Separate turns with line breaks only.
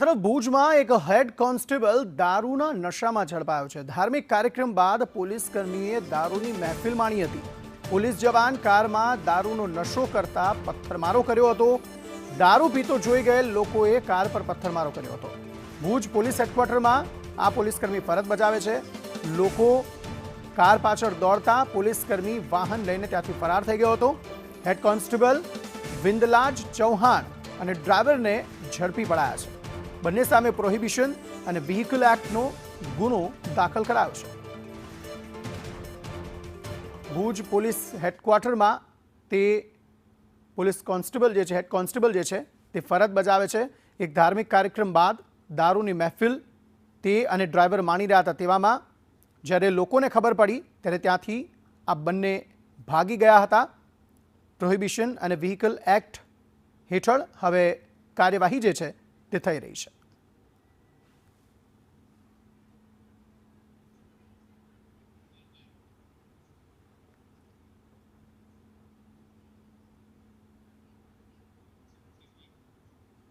તરફ ભુજમાં એક હેડ કોન્સ્ટેબલ દારૂના નશામાં ઝડપાયો છે। ધાર્મિક કાર્યક્રમ બાદ પોલીસ કર્મીએ દારૂની મહેફિલ માણી હતી। પોલીસ જવાન કારમાં દારૂનો નશો કરતા પથ્થરમારો કર્યો હતો। દારૂ પીતો જોઈ ગયેલ લોકોએ કાર પર પથ્થરમારો કર્યો હતો। ભુજ પોલીસ હેડક્વાર્ટરમાં આ પોલીસકર્મી ફરજ બજાવે છે। લોકો કાર પાછળ દોડતા પોલીસકર્મી વાહન લઈને ત્યાંથી ફરાર થઈ ગયો હતો। હેડ કોન્સ્ટેબલ વિંદલાજ ચૌહાણ અને ડ્રાઈવરને ઝડપી પડાયા છે। બંને સામે પ્રોહિબિશન અને વ્હીકલ એક્ટનો ગુનો દાખલ કરાયો છે। ભુજ પોલીસ હેડક્વાર્ટરમાં તે પોલીસ કોન્સ્ટેબલ જે છે હેડ કોન્સ્ટેબલ જે છે તે ફરજ બજાવે છે। એક ધાર્મિક કાર્યક્રમ બાદ દારૂની મહેફિલ તે અને ડ્રાઈવર માણી રહ્યા હતા। તેવામાં જ્યારે લોકોને ખબર પડી ત્યારે ત્યાંથી આ બંને ભાગી ગયા હતા। પ્રોહિબિશન અને વ્હીકલ એક્ટ હેઠળ હવે કાર્યવાહી જે છે તે થઈ રહી છે।